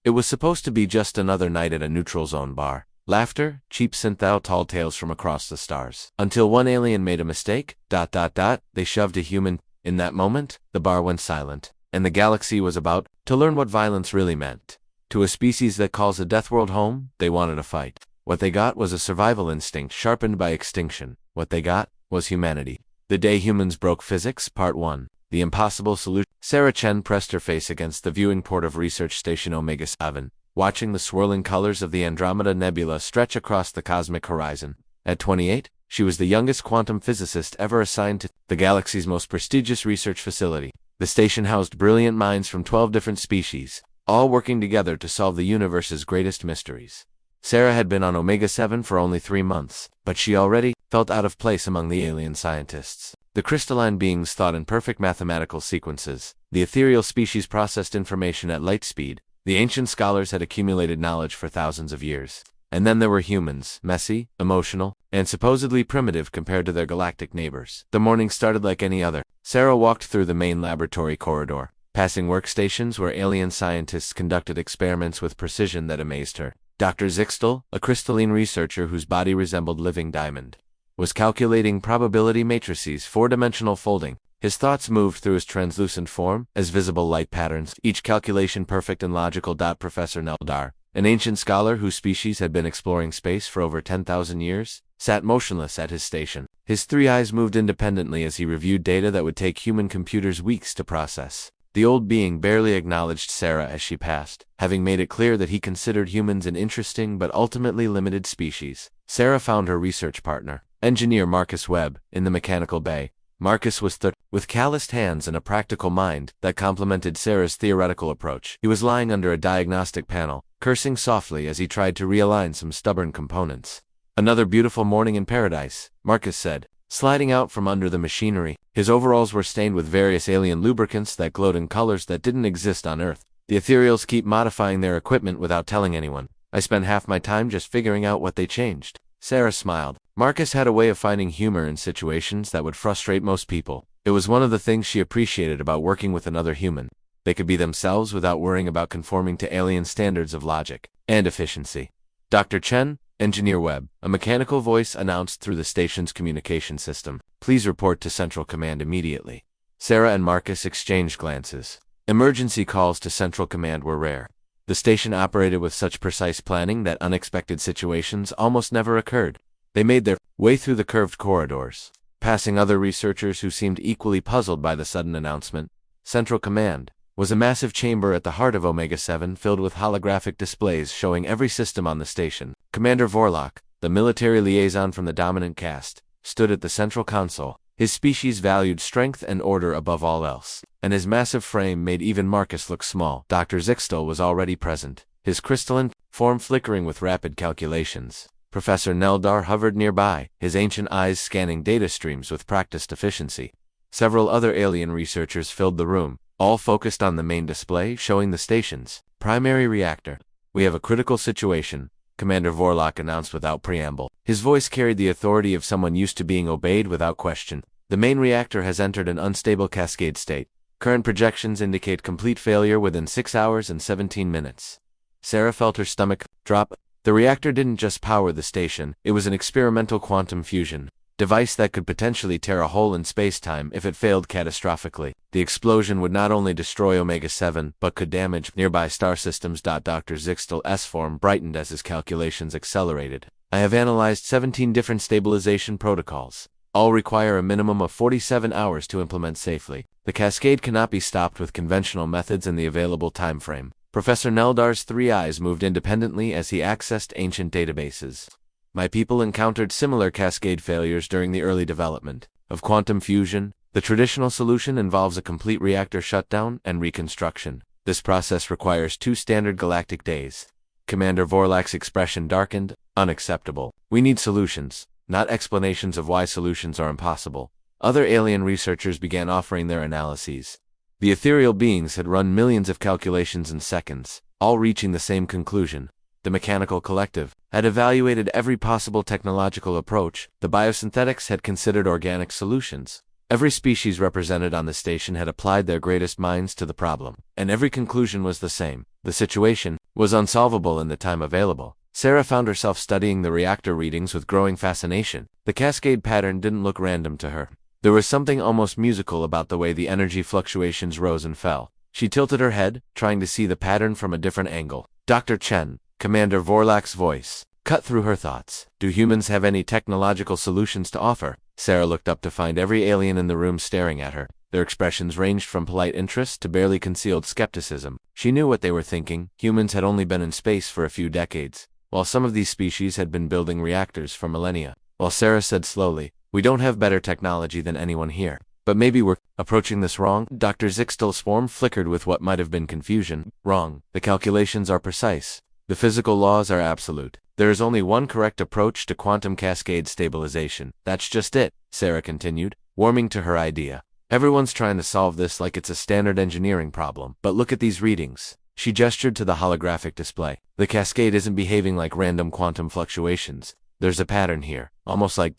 It was supposed to be just another night at a neutral zone bar. Laughter, cheap synthal tall tales from across the stars. Until one alien made a mistake, they shoved a human. In that moment, the bar went silent, and the galaxy was about to learn what violence really meant. To a species that calls a death world home, they wanted a fight. What they got was a survival instinct sharpened by extinction. What they got was humanity. The Day Humans Broke Physics, Part 1. The Impossible Solution. Sarah Chen pressed her face against the viewing port of Research Station Omega-7, watching the swirling colors of the Andromeda Nebula stretch across the cosmic horizon. At 28, she was the youngest quantum physicist ever assigned to the galaxy's most prestigious research facility. The station housed brilliant minds from 12 different species, all working together to solve the universe's greatest mysteries. Sarah had been on Omega-7 for only 3 months, but she already felt out of place among the alien scientists. The crystalline beings thought in perfect mathematical sequences. The ethereal species processed information at light speed. The ancient scholars had accumulated knowledge for thousands of years. And then there were humans, messy, emotional, and supposedly primitive compared to their galactic neighbors. The morning started like any other. Sarah walked through the main laboratory corridor, passing workstations where alien scientists conducted experiments with precision that amazed her. Dr. Zixtel, a crystalline researcher whose body resembled living diamond, was calculating probability matrices, four-dimensional folding. His thoughts moved through his translucent form as visible light patterns, each calculation perfect and logical. Professor Neldar, an ancient scholar whose species had been exploring space for over 10,000 years, sat motionless at his station. His 3 eyes moved independently as he reviewed data that would take human computers weeks to process. The old being barely acknowledged Sarah as she passed, having made it clear that he considered humans an interesting but ultimately limited species. Sarah found her research partner, engineer Marcus Webb, in the mechanical bay. Marcus was with calloused hands and a practical mind that complemented Sarah's theoretical approach. He was lying under a diagnostic panel, cursing softly as he tried to realign some stubborn components. "Another beautiful morning in paradise," Marcus said, sliding out from under the machinery. His overalls were stained with various alien lubricants that glowed in colors that didn't exist on Earth. "The Ethereals keep modifying their equipment without telling anyone. I spend half my time just figuring out what they changed." Sarah smiled. Marcus had a way of finding humor in situations that would frustrate most people. It was one of the things she appreciated about working with another human. They could be themselves without worrying about conforming to alien standards of logic and efficiency. "Dr. Chen," Engineer Webb, a mechanical voice announced through the station's communication system. "Please report to Central Command immediately." Sarah and Marcus exchanged glances. Emergency calls to Central Command were rare. The station operated with such precise planning that unexpected situations almost never occurred. They made their way through the curved corridors, passing other researchers who seemed equally puzzled by the sudden announcement. Central Command was a massive chamber at the heart of Omega-7 filled with holographic displays showing every system on the station. Commander Vorlok, the military liaison from the dominant caste, stood at the central console. His species valued strength and order above all else, and his massive frame made even Marcus look small. Dr. Zixtel was already present, his crystalline form flickering with rapid calculations. Professor Neldar hovered nearby, his ancient eyes scanning data streams with practiced efficiency. Several other alien researchers filled the room, all focused on the main display showing the station's primary reactor. "We have a critical situation," Commander Vorlok announced without preamble. His voice carried the authority of someone used to being obeyed without question. "The main reactor has entered an unstable cascade state. Current projections indicate complete failure within 6 hours and 17 minutes. Sarah felt her stomach drop. The reactor didn't just power the station, it was an experimental quantum fusion device that could potentially tear a hole in space-time if it failed catastrophically. The explosion would not only destroy Omega-7, but could damage nearby star systems. Dr. Zixtel's form brightened as his calculations accelerated. "I have analyzed 17 different stabilization protocols. All require a minimum of 47 hours to implement safely. The cascade cannot be stopped with conventional methods in the available time frame." Professor Neldar's 3 eyes moved independently as he accessed ancient databases. "My people encountered similar cascade failures during the early development of quantum fusion. The traditional solution involves a complete reactor shutdown and reconstruction. This process requires 2 standard galactic days." Commander Vorlak's expression darkened. "Unacceptable. We need solutions, not explanations of why solutions are impossible." Other alien researchers began offering their analyses. The ethereal beings had run millions of calculations in seconds, all reaching the same conclusion. The mechanical collective had evaluated every possible technological approach. The biosynthetics had considered organic solutions. Every species represented on the station had applied their greatest minds to the problem, and every conclusion was the same. The situation was unsolvable in the time available. Sarah found herself studying the reactor readings with growing fascination. The cascade pattern didn't look random to her. There was something almost musical about the way the energy fluctuations rose and fell. She tilted her head, trying to see the pattern from a different angle. Dr. Chen, Commander Vorlak's voice, cut through her thoughts. Do humans have any technological solutions to offer? Sarah looked up to find every alien in the room staring at her. Their expressions ranged from polite interest to barely concealed skepticism. She knew what they were thinking. Humans had only been in space for a few decades, while some of these species had been building reactors for millennia. While Sarah said slowly, "We don't have better technology than anyone here. But maybe we're approaching this wrong." Dr. Zixtel's form flickered with what might have been confusion. Wrong. The calculations are precise. The physical laws are absolute. There is only one correct approach to quantum cascade stabilization. That's just it, Sarah continued, warming to her idea. Everyone's trying to solve this like it's a standard engineering problem. But look at these readings. She gestured to the holographic display. The cascade isn't behaving like random quantum fluctuations. There's a pattern here, almost like ...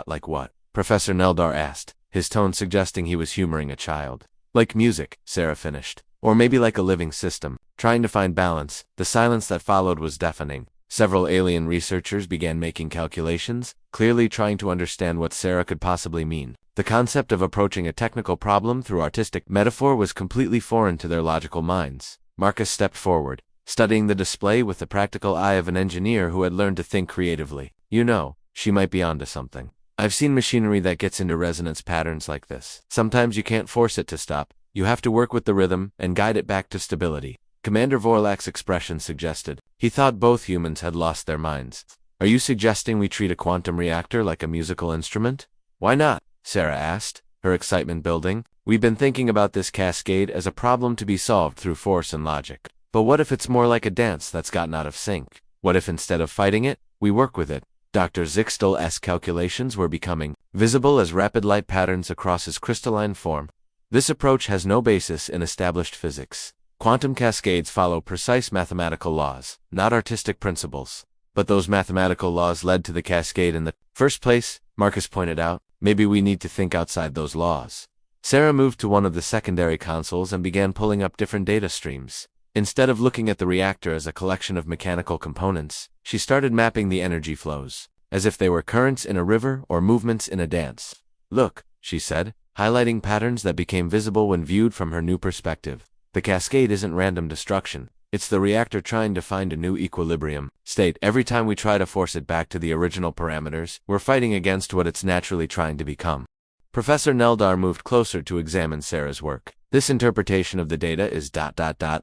Like what? Professor Neldar asked, his tone suggesting he was humoring a child. Like music, Sarah finished. Or maybe like a living system, trying to find balance. The silence that followed was deafening. Several alien researchers began making calculations, clearly trying to understand what Sarah could possibly mean. The concept of approaching a technical problem through artistic metaphor was completely foreign to their logical minds. Marcus stepped forward, studying the display with the practical eye of an engineer who had learned to think creatively. You know, she might be onto something. I've seen machinery that gets into resonance patterns like this. Sometimes you can't force it to stop. You have to work with the rhythm and guide it back to stability. Commander Vorlak's expression suggested. He thought both humans had lost their minds. Are you suggesting we treat a quantum reactor like a musical instrument? Why not? Sarah asked, her excitement building. We've been thinking about this cascade as a problem to be solved through force and logic. But what if it's more like a dance that's gotten out of sync? What if instead of fighting it, we work with it? Dr. Zixtel's calculations were becoming visible as rapid light patterns across his crystalline form. This approach has no basis in established physics. Quantum cascades follow precise mathematical laws, not artistic principles. But those mathematical laws led to the cascade in the first place, Marcus pointed out. Maybe we need to think outside those laws. Sarah moved to one of the secondary consoles and began pulling up different data streams. Instead of looking at the reactor as a collection of mechanical components, she started mapping the energy flows, as if they were currents in a river or movements in a dance. Look, she said, highlighting patterns that became visible when viewed from her new perspective. The cascade isn't random destruction. It's the reactor trying to find a new equilibrium state. Every time we try to force it back to the original parameters, we're fighting against what it's naturally trying to become. Professor Neldar moved closer to examine Sarah's work. This interpretation of the data is ...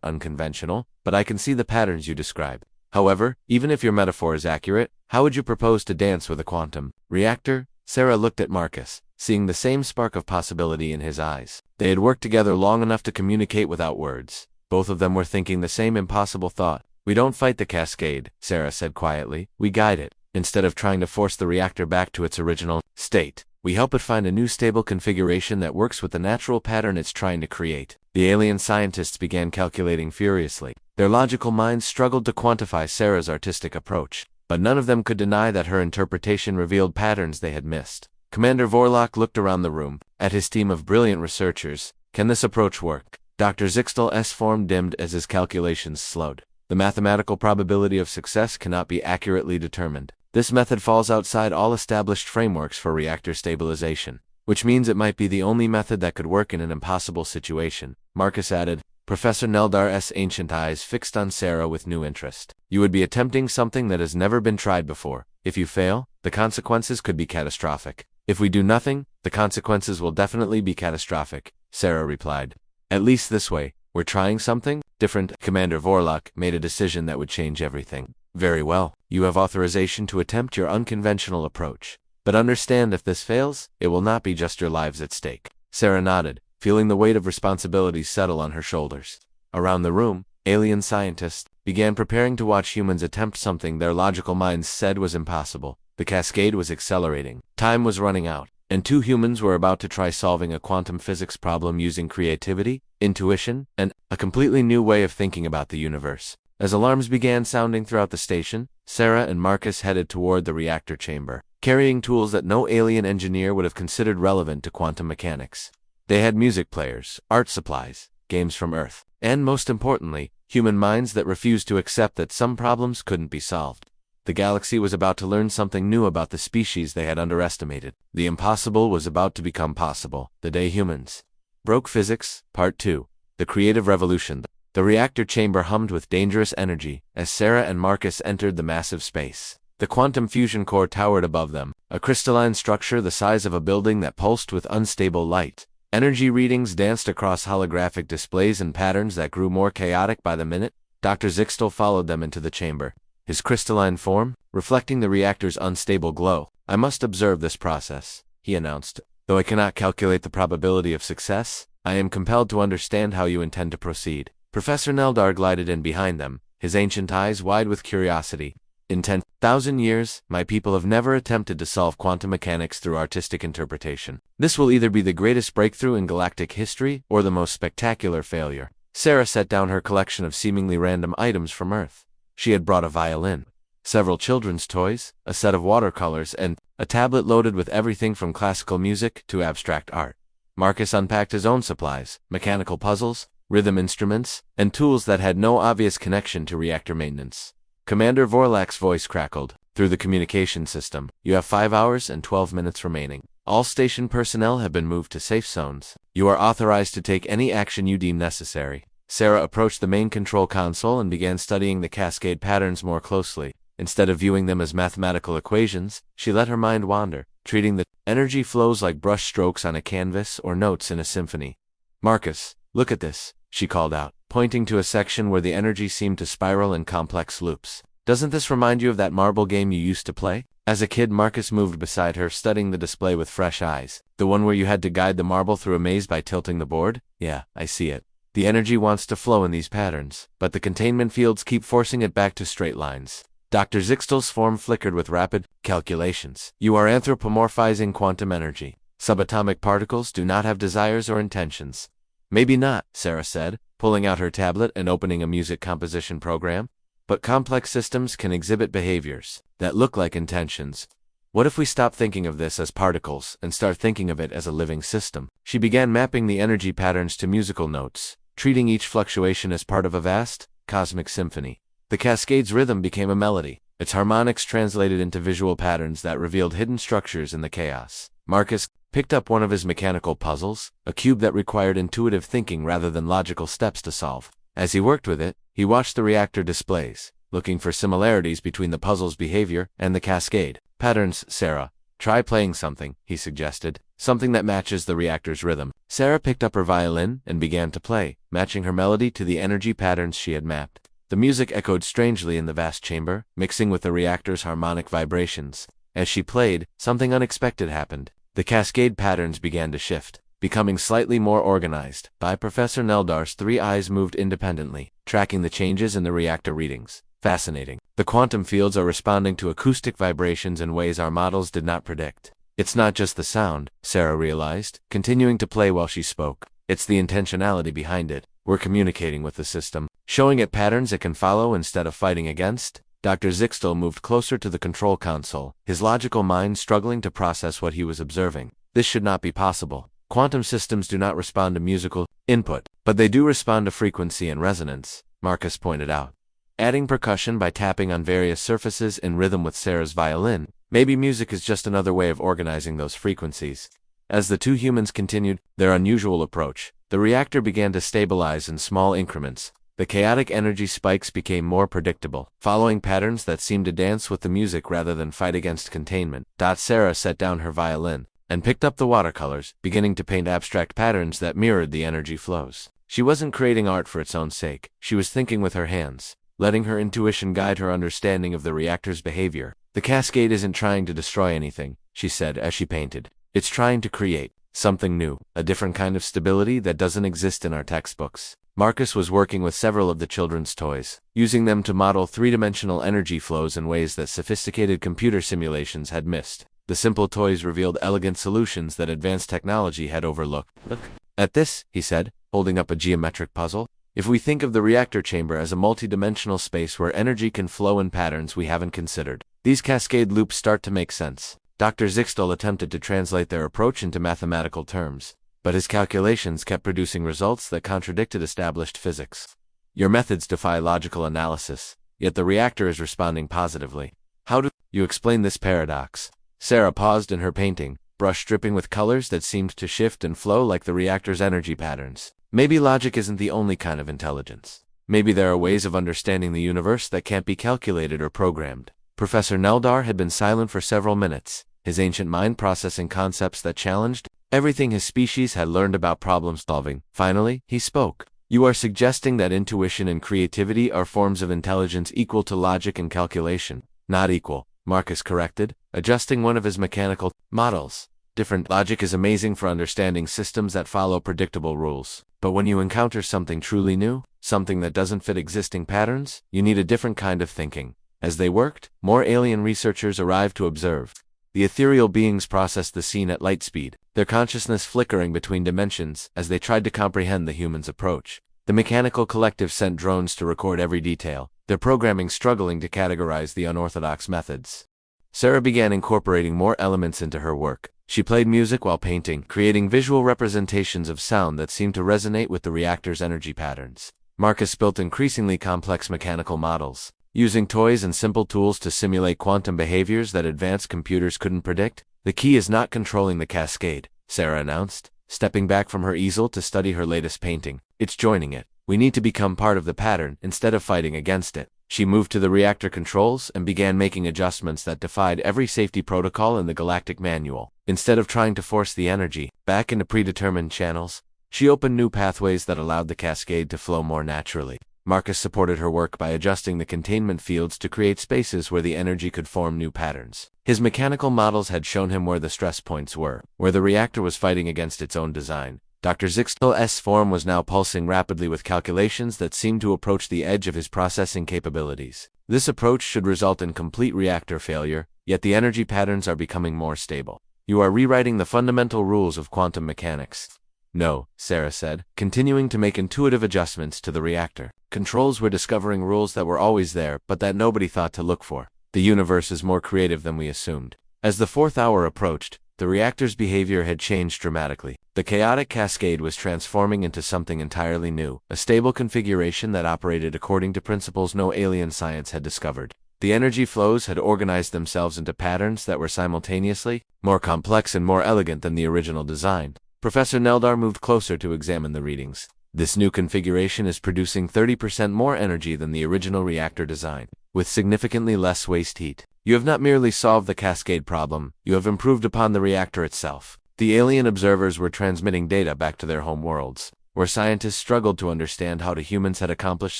unconventional, but I can see the patterns you describe. However, even if your metaphor is accurate, how would you propose to dance with a quantum reactor? Sarah looked at Marcus, seeing the same spark of possibility in his eyes. They had worked together long enough to communicate without words. Both of them were thinking the same impossible thought. We don't fight the cascade, Sarah said quietly. We guide it. Instead of trying to force the reactor back to its original state, we help it find a new stable configuration that works with the natural pattern it's trying to create. The alien scientists began calculating furiously. Their logical minds struggled to quantify Sarah's artistic approach, but none of them could deny that her interpretation revealed patterns they had missed. Commander Vorlak looked around the room, at his team of brilliant researchers. Can this approach work? Dr. Zixtel's form dimmed as his calculations slowed. The mathematical probability of success cannot be accurately determined. This method falls outside all established frameworks for reactor stabilization, which means it might be the only method that could work in an impossible situation, Marcus added. Professor Neldar's ancient eyes fixed on Sarah with new interest. You would be attempting something that has never been tried before. If you fail, the consequences could be catastrophic. If we do nothing, the consequences will definitely be catastrophic, Sarah replied. At least this way, we're trying something different. Commander Vorlak made a decision that would change everything. Very well, you have authorization to attempt your unconventional approach. But understand, if this fails, it will not be just your lives at stake. Sarah nodded, feeling the weight of responsibility settle on her shoulders. Around the room, alien scientists began preparing to watch humans attempt something their logical minds said was impossible. The cascade was accelerating. Time was running out, and two humans were about to try solving a quantum physics problem using creativity, intuition, and a completely new way of thinking about the universe. As alarms began sounding throughout the station, Sarah and Marcus headed toward the reactor chamber, carrying tools that no alien engineer would have considered relevant to quantum mechanics. They had music players, art supplies, games from Earth, and most importantly, human minds that refused to accept that some problems couldn't be solved. The galaxy was about to learn something new about the species they had underestimated. The impossible was about to become possible, the day humans broke physics. Part 2. The Creative Revolution. The reactor chamber hummed with dangerous energy as Sarah and Marcus entered the massive space. The quantum fusion core towered above them, a crystalline structure the size of a building that pulsed with unstable light. Energy readings danced across holographic displays in patterns that grew more chaotic by the minute. Dr. Zixtel followed them into the chamber, his crystalline form reflecting the reactor's unstable glow. "I must observe this process," he announced. "Though I cannot calculate the probability of success, I am compelled to understand how you intend to proceed." Professor Neldar glided in behind them, his ancient eyes wide with curiosity. "In 10,000 years, my people have never attempted to solve quantum mechanics through artistic interpretation. This will either be the greatest breakthrough in galactic history or the most spectacular failure." Sarah set down her collection of seemingly random items from Earth. She had brought a violin, several children's toys, a set of watercolors, and a tablet loaded with everything from classical music to abstract art. Marcus unpacked his own supplies, mechanical puzzles, rhythm instruments, and tools that had no obvious connection to reactor maintenance. Commander Vorlak's voice crackled through the communication system. "You have 5 hours and 12 minutes remaining. All station personnel have been moved to safe zones. You are authorized to take any action you deem necessary." Sarah approached the main control console and began studying the cascade patterns more closely. Instead of viewing them as mathematical equations, she let her mind wander, treating the energy flows like brush strokes on a canvas or notes in a symphony. "Marcus, look at this," she called out, pointing to a section where the energy seemed to spiral in complex loops. "Doesn't this remind you of that marble game you used to play?" As a kid, Marcus moved beside her, studying the display with fresh eyes. "The one where you had to guide the marble through a maze by tilting the board? Yeah, I see it. The energy wants to flow in these patterns, but the containment fields keep forcing it back to straight lines." Dr. Zixtel's form flickered with rapid calculations. "You are anthropomorphizing quantum energy. Subatomic particles do not have desires or intentions." "Maybe not," Sarah said, pulling out her tablet and opening a music composition program. "But complex systems can exhibit behaviors that look like intentions. What if we stop thinking of this as particles and start thinking of it as a living system?" She began mapping the energy patterns to musical notes, treating each fluctuation as part of a vast, cosmic symphony. The cascade's rhythm became a melody, its harmonics translated into visual patterns that revealed hidden structures in the chaos. Marcus picked up one of his mechanical puzzles, a cube that required intuitive thinking rather than logical steps to solve. As he worked with it, he watched the reactor displays, looking for similarities between the puzzle's behavior and the cascade. "Patterns, Sarah. Try playing something," he suggested, "something that matches the reactor's rhythm." Sarah picked up her violin and began to play, matching her melody to the energy patterns she had mapped. The music echoed strangely in the vast chamber, mixing with the reactor's harmonic vibrations. As she played, something unexpected happened. The cascade patterns began to shift, becoming slightly more organized. By Professor Neldar's 3 eyes moved independently, tracking the changes in the reactor readings. "Fascinating. The quantum fields are responding to acoustic vibrations in ways our models did not predict." "It's not just the sound," Sarah realized, continuing to play while she spoke. "It's the intentionality behind it. We're communicating with the system, showing it patterns it can follow instead of fighting against." Dr. Zixtel moved closer to the control console, his logical mind struggling to process what he was observing. This should not be possible. Quantum systems do not respond to musical input, but they do respond to frequency and resonance, Marcus pointed out. Adding percussion by tapping on various surfaces in rhythm with Sarah's violin, maybe music is just another way of organizing those frequencies. As the two humans continued their unusual approach, the reactor began to stabilize in small increments. The chaotic energy spikes became more predictable, following patterns that seemed to dance with the music rather than fight against containment. Sarah set down her violin and picked up the watercolors, beginning to paint abstract patterns that mirrored the energy flows. She wasn't creating art for its own sake. She was thinking with her hands, letting her intuition guide her understanding of the reactor's behavior. "The cascade isn't trying to destroy anything," she said as she painted. "It's trying to create something new, a different kind of stability that doesn't exist in our textbooks." Marcus was working with several of the children's toys, using them to model three-dimensional energy flows in ways that sophisticated computer simulations had missed. The simple toys revealed elegant solutions that advanced technology had overlooked. "Look at this," he said, holding up a geometric puzzle. "If we think of the reactor chamber as a multi-dimensional space where energy can flow in patterns we haven't considered, these cascade loops start to make sense." Dr. Zixtel attempted to translate their approach into mathematical terms, but his calculations kept producing results that contradicted established physics. Your methods defy logical analysis, yet the reactor is responding positively. How do you explain this paradox? Sarah paused in her painting, brush dripping with colors that seemed to shift and flow like the reactor's energy patterns. Maybe logic isn't the only kind of intelligence. Maybe there are ways of understanding the universe that can't be calculated or programmed. Professor Neldar had been silent for several minutes, his ancient mind processing concepts that challenged everything his species had learned about problem-solving. Finally, he spoke. You are suggesting that intuition and creativity are forms of intelligence equal to logic and calculation. Not equal, Marcus corrected, adjusting one of his mechanical models. Different logic is amazing for understanding systems that follow predictable rules. But when you encounter something truly new, something that doesn't fit existing patterns, you need a different kind of thinking. As they worked, more alien researchers arrived to observe. The ethereal beings processed the scene at light speed, their consciousness flickering between dimensions as they tried to comprehend the humans' approach. The mechanical collective sent drones to record every detail, their programming struggling to categorize the unorthodox methods. Sarah began incorporating more elements into her work. She played music while painting, creating visual representations of sound that seemed to resonate with the reactor's energy patterns. Marcus built increasingly complex mechanical models, using toys and simple tools to simulate quantum behaviors that advanced computers couldn't predict. The key is not controlling the cascade, Sarah announced, stepping back from her easel to study her latest painting. It's joining it. We need to become part of the pattern instead of fighting against it. She moved to the reactor controls and began making adjustments that defied every safety protocol in the galactic manual. Instead of trying to force the energy back into predetermined channels, she opened new pathways that allowed the cascade to flow more naturally. Marcus supported her work by adjusting the containment fields to create spaces where the energy could form new patterns. His mechanical models had shown him where the stress points were, where the reactor was fighting against its own design. Dr. Zixtel's form was now pulsing rapidly with calculations that seemed to approach the edge of his processing capabilities. This approach should result in complete reactor failure, yet the energy patterns are becoming more stable. You are rewriting the fundamental rules of quantum mechanics. No, Sarah said, continuing to make intuitive adjustments to the reactor. Controls were discovering rules that were always there, but that nobody thought to look for. The universe is more creative than we assumed. As the fourth hour approached, the reactor's behavior had changed dramatically. The chaotic cascade was transforming into something entirely new, a stable configuration that operated according to principles no alien science had discovered. The energy flows had organized themselves into patterns that were simultaneously more complex and more elegant than the original design. Professor Neldar moved closer to examine the readings. This new configuration is producing 30% more energy than the original reactor design, with significantly less waste heat. You have not merely solved the cascade problem, you have improved upon the reactor itself. The alien observers were transmitting data back to their home worlds, where scientists struggled to understand how the humans had accomplished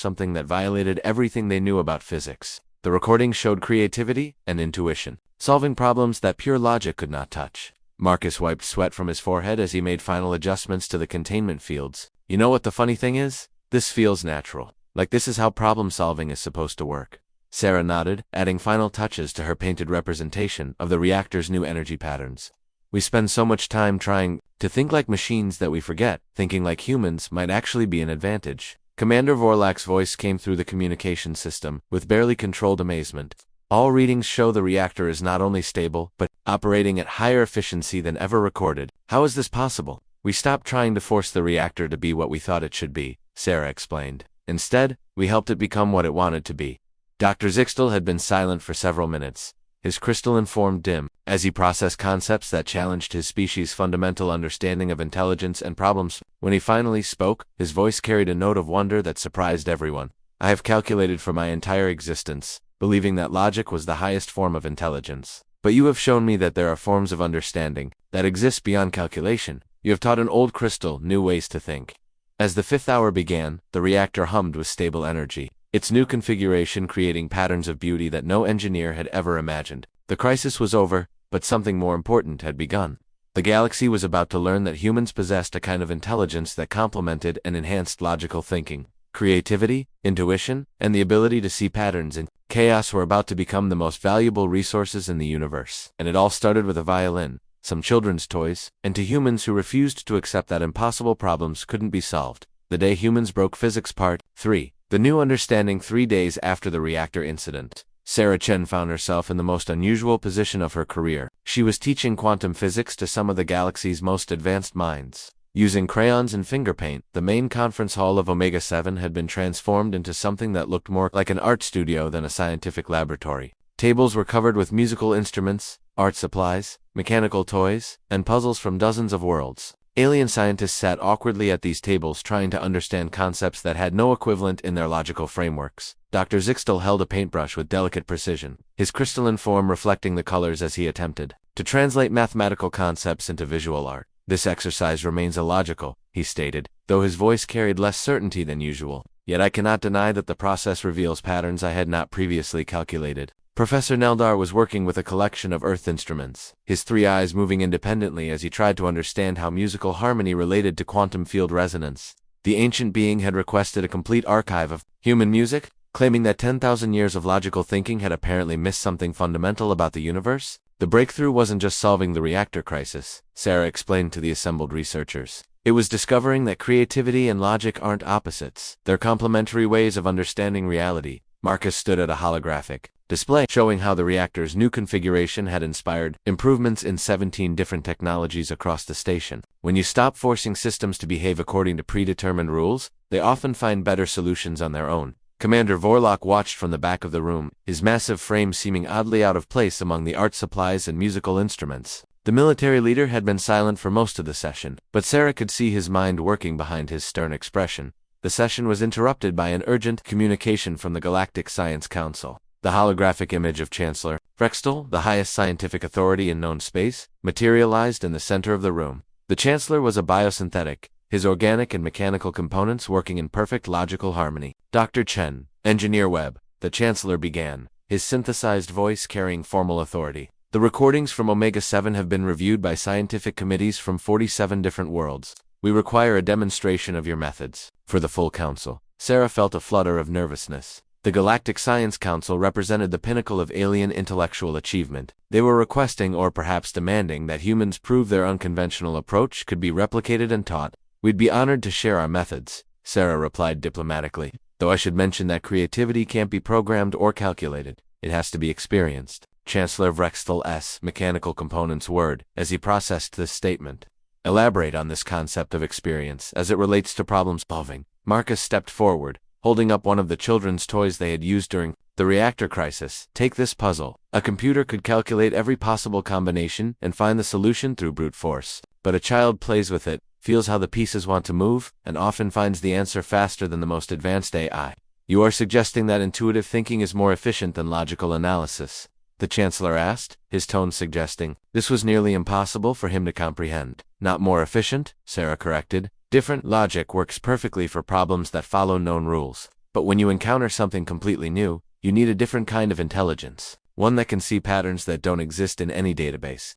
something that violated everything they knew about physics. The recordings showed creativity and intuition, solving problems that pure logic could not touch. Marcus wiped sweat from his forehead as he made final adjustments to the containment fields. You know what the funny thing is? This feels natural. Like this is how problem solving is supposed to work. Sarah nodded, adding final touches to her painted representation of the reactor's new energy patterns. We spend so much time trying to think like machines that we forget thinking like humans might actually be an advantage. Commander Vorlak's voice came through the communication system with barely controlled amazement. All readings show the reactor is not only stable, but operating at higher efficiency than ever recorded. How is this possible? We stopped trying to force the reactor to be what we thought it should be, Sarah explained. Instead, we helped it become what it wanted to be. Dr. Zixtel had been silent for several minutes, his crystalline form dim, as he processed concepts that challenged his species' fundamental understanding of intelligence and problems. When he finally spoke, his voice carried a note of wonder that surprised everyone. I have calculated for my entire existence, believing that logic was the highest form of intelligence. But you have shown me that there are forms of understanding that exist beyond calculation. You have taught an old crystal new ways to think. As the fifth hour began, the reactor hummed with stable energy, its new configuration creating patterns of beauty that no engineer had ever imagined. The crisis was over, but something more important had begun. The galaxy was about to learn that humans possessed a kind of intelligence that complemented and enhanced logical thinking. Creativity, intuition, and the ability to see patterns in chaos were about to become the most valuable resources in the universe. And it all started with a violin, some children's toys, and to humans who refused to accept that impossible problems couldn't be solved. The Day Humans Broke Physics Part 3. The New Understanding. 3 days after the reactor incident, Sarah Chen found herself in the most unusual position of her career. She was teaching quantum physics to some of the galaxy's most advanced minds. Using crayons and finger paint, the main conference hall of Omega 7 had been transformed into something that looked more like an art studio than a scientific laboratory. Tables were covered with musical instruments, art supplies, mechanical toys, and puzzles from dozens of worlds. Alien scientists sat awkwardly at these tables trying to understand concepts that had no equivalent in their logical frameworks. Dr. Zixtel held a paintbrush with delicate precision, his crystalline form reflecting the colors as he attempted to translate mathematical concepts into visual art. "This exercise remains illogical," he stated, though his voice carried less certainty than usual. "Yet I cannot deny that the process reveals patterns I had not previously calculated." Professor Neldar was working with a collection of Earth instruments, his three eyes moving independently as he tried to understand how musical harmony related to quantum field resonance. The ancient being had requested a complete archive of human music, claiming that 10,000 years of logical thinking had apparently missed something fundamental about the universe. The breakthrough wasn't just solving the reactor crisis, Sarah explained to the assembled researchers. It was discovering that creativity and logic aren't opposites. They're complementary ways of understanding reality. Marcus stood at a holographic display showing how the reactor's new configuration had inspired improvements in 17 different technologies across the station. When you stop forcing systems to behave according to predetermined rules, they often find better solutions on their own. Commander Vorlok watched from the back of the room, his massive frame seeming oddly out of place among the art supplies and musical instruments. The military leader had been silent for most of the session, but Sarah could see his mind working behind his stern expression. The session was interrupted by an urgent communication from the Galactic Science Council. The holographic image of Chancellor Vrextel, the highest scientific authority in known space, materialized in the center of the room. The Chancellor was a biosynthetic, his organic and mechanical components working in perfect logical harmony. "Dr. Chen, Engineer Webb," the Chancellor began, his synthesized voice carrying formal authority. "The recordings from Omega 7 have been reviewed by scientific committees from 47 different worlds. We require a demonstration of your methods." For the full council, Sarah felt a flutter of nervousness. The Galactic Science Council represented the pinnacle of alien intellectual achievement. They were requesting or perhaps demanding that humans prove their unconventional approach could be replicated and taught. "We'd be honored to share our methods," Sarah replied diplomatically, "though I should mention that creativity can't be programmed or calculated. It has to be experienced." Chancellor Vrextel's mechanical components whirred as he processed this statement. "Elaborate on this concept of experience as it relates to problem solving." Marcus stepped forward, holding up one of the children's toys they had used during the reactor crisis. "Take this puzzle. A computer could calculate every possible combination and find the solution through brute force. But a child plays with it, feels how the pieces want to move, and often finds the answer faster than the most advanced AI. You are suggesting that intuitive thinking is more efficient than logical analysis?" the Chancellor asked, his tone suggesting this was nearly impossible for him to comprehend. "Not more efficient," Sarah corrected. "Different logic works perfectly for problems that follow known rules. But when you encounter something completely new, you need a different kind of intelligence, one that can see patterns that don't exist in any database."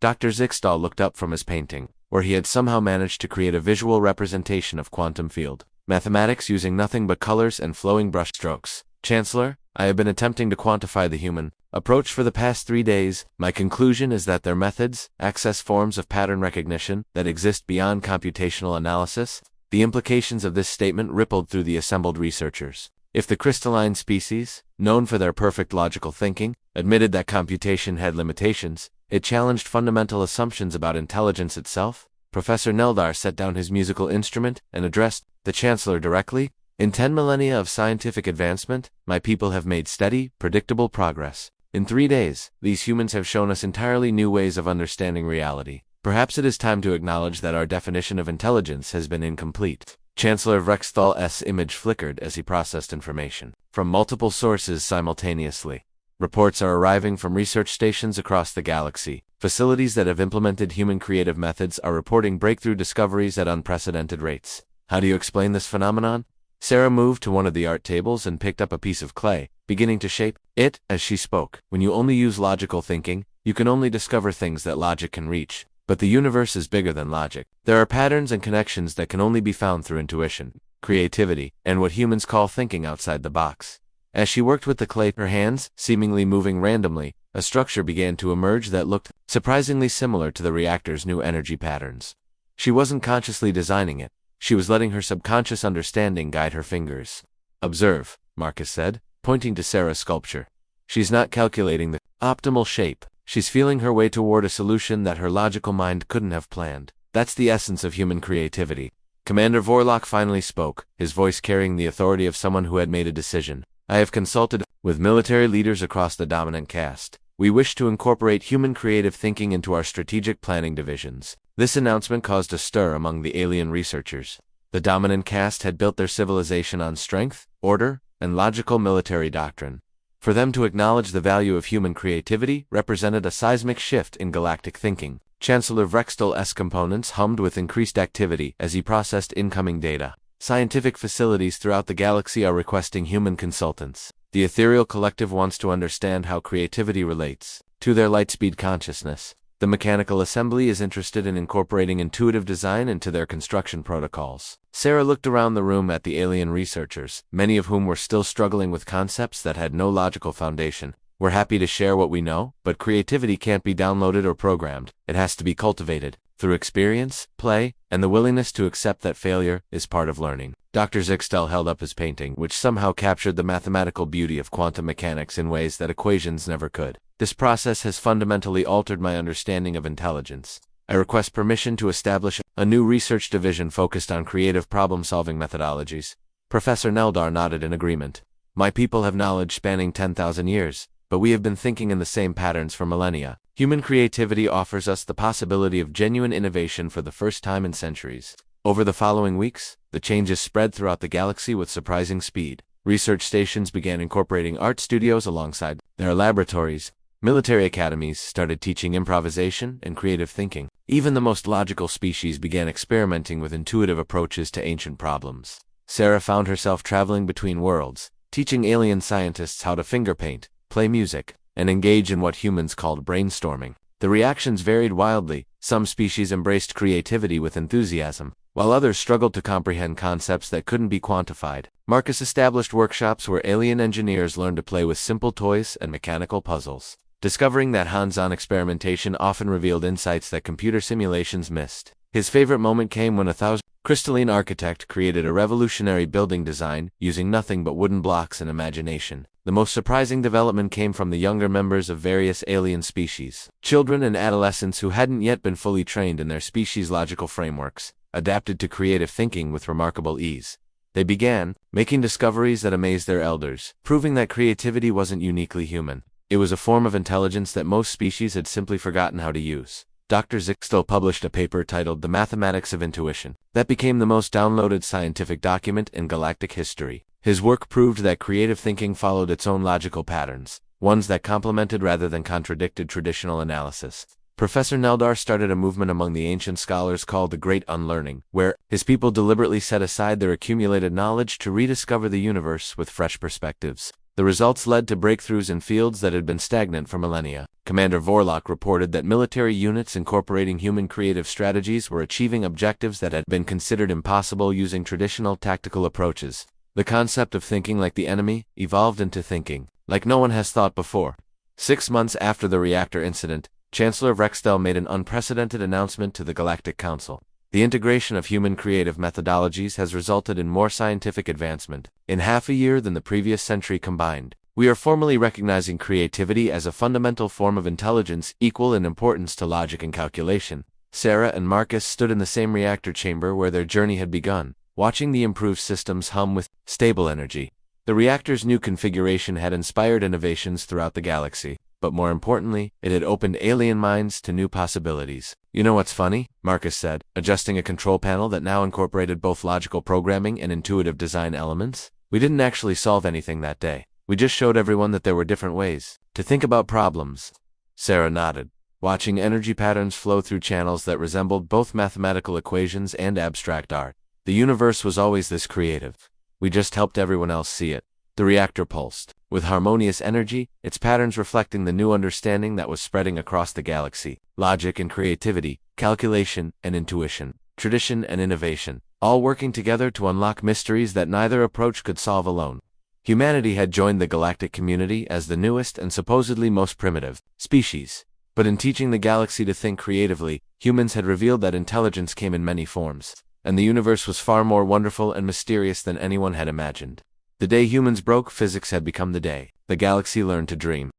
Dr. Zixtel looked up from his painting, where he had somehow managed to create a visual representation of quantum field mathematics using nothing but colors and flowing brushstrokes. "Chancellor, I have been attempting to quantify the human approach for the past 3 days. My conclusion is that their methods access forms of pattern recognition that exist beyond computational analysis." The implications of this statement rippled through the assembled researchers. If the crystalline species, known for their perfect logical thinking, admitted that computation had limitations, it challenged fundamental assumptions about intelligence itself. Professor Neldar set down his musical instrument and addressed the Chancellor directly. "In 10 millennia of scientific advancement, my people have made steady, predictable progress. In 3 days, these humans have shown us entirely new ways of understanding reality. Perhaps it is time to acknowledge that our definition of intelligence has been incomplete." Chancellor Vrextel's image flickered as he processed information from multiple sources simultaneously. Reports are arriving from research stations across the galaxy. Facilities that have implemented human creative methods are reporting breakthrough discoveries at unprecedented rates. "How do you explain this phenomenon?" Sarah moved to one of the art tables and picked up a piece of clay, beginning to shape it as she spoke. "When you only use logical thinking, you can only discover things that logic can reach. But the universe is bigger than logic. There are patterns and connections that can only be found through intuition, creativity, and what humans call thinking outside the box." As she worked with the clay, her hands seemingly moving randomly, a structure began to emerge that looked surprisingly similar to the reactor's new energy patterns. She wasn't consciously designing it. She was letting her subconscious understanding guide her fingers. "Observe," Marcus said, pointing to Sarah's sculpture. "She's not calculating the optimal shape. She's feeling her way toward a solution that her logical mind couldn't have planned." That's the essence of human creativity. Commander Vorlok finally spoke, his voice carrying the authority of someone who had made a decision. I have consulted with military leaders across the dominant caste. We wish to incorporate human creative thinking into our strategic planning divisions. This announcement caused a stir among the alien researchers. The dominant caste had built their civilization on strength, order, and logical military doctrine. For them to acknowledge the value of human creativity represented a seismic shift in galactic thinking. Chancellor Vrextel's components hummed with increased activity as he processed incoming data. Scientific facilities throughout the galaxy are requesting human consultants. The ethereal collective wants to understand how creativity relates to their lightspeed consciousness. The mechanical assembly is interested in incorporating intuitive design into their construction protocols. Sarah looked around the room at the alien researchers, many of whom were still struggling with concepts that had no logical foundation. We're happy to share what we know, but creativity can't be downloaded or programmed. It has to be cultivated through experience, play, and the willingness to accept that failure is part of learning. Dr. Zixtel held up his painting, which somehow captured the mathematical beauty of quantum mechanics in ways that equations never could. This process has fundamentally altered my understanding of intelligence. I request permission to establish a new research division focused on creative problem-solving methodologies. Professor Neldar nodded in agreement. My people have knowledge spanning 10,000 years, but we have been thinking in the same patterns for millennia. Human creativity offers us the possibility of genuine innovation for the first time in centuries. Over the following weeks, the changes spread throughout the galaxy with surprising speed. Research stations began incorporating art studios alongside their laboratories. Military academies started teaching improvisation and creative thinking. Even the most logical species began experimenting with intuitive approaches to ancient problems. Sarah found herself traveling between worlds, teaching alien scientists how to finger paint, play music, and engage in what humans called brainstorming. The reactions varied wildly. Some species embraced creativity with enthusiasm, while others struggled to comprehend concepts that couldn't be quantified. Marcus established workshops where alien engineers learned to play with simple toys and mechanical puzzles. Discovering that hands-on experimentation often revealed insights that computer simulations missed. His favorite moment came when a crystalline architect created a revolutionary building design using nothing but wooden blocks and imagination. The most surprising development came from the younger members of various alien species. Children and adolescents who hadn't yet been fully trained in their species' logical frameworks adapted to creative thinking with remarkable ease. They began making discoveries that amazed their elders, proving that creativity wasn't uniquely human. It was a form of intelligence that most species had simply forgotten how to use. Dr. Zixtel published a paper titled The Mathematics of Intuition that became the most downloaded scientific document in galactic history. His work proved that creative thinking followed its own logical patterns, ones that complemented rather than contradicted traditional analysis. Professor Neldar started a movement among the ancient scholars called the Great Unlearning, where his people deliberately set aside their accumulated knowledge to rediscover the universe with fresh perspectives. The results led to breakthroughs in fields that had been stagnant for millennia. Commander Vorlok reported that military units incorporating human creative strategies were achieving objectives that had been considered impossible using traditional tactical approaches. The concept of thinking like the enemy evolved into thinking like no one has thought before. 6 months after the reactor incident, Chancellor Vrextel made an unprecedented announcement to the Galactic Council. The integration of human creative methodologies has resulted in more scientific advancement in half a year than the previous century combined. We are formally recognizing creativity as a fundamental form of intelligence equal in importance to logic and calculation. Sarah and Marcus stood in the same reactor chamber where their journey had begun, watching the improved systems hum with stable energy. The reactor's new configuration had inspired innovations throughout the galaxy, but more importantly, it had opened alien minds to new possibilities. You know what's funny? Marcus said, adjusting a control panel that now incorporated both logical programming and intuitive design elements. We didn't actually solve anything that day. We just showed everyone that there were different ways to think about problems. Sarah nodded, watching energy patterns flow through channels that resembled both mathematical equations and abstract art. The universe was always this creative. We just helped everyone else see it. The reactor pulsed, with harmonious energy, its patterns reflecting the new understanding that was spreading across the galaxy. Logic and creativity, calculation and intuition, tradition and innovation, all working together to unlock mysteries that neither approach could solve alone. Humanity had joined the galactic community as the newest and supposedly most primitive species. But in teaching the galaxy to think creatively, humans had revealed that intelligence came in many forms, and the universe was far more wonderful and mysterious than anyone had imagined. The day humans broke physics had become the day the galaxy learned to dream.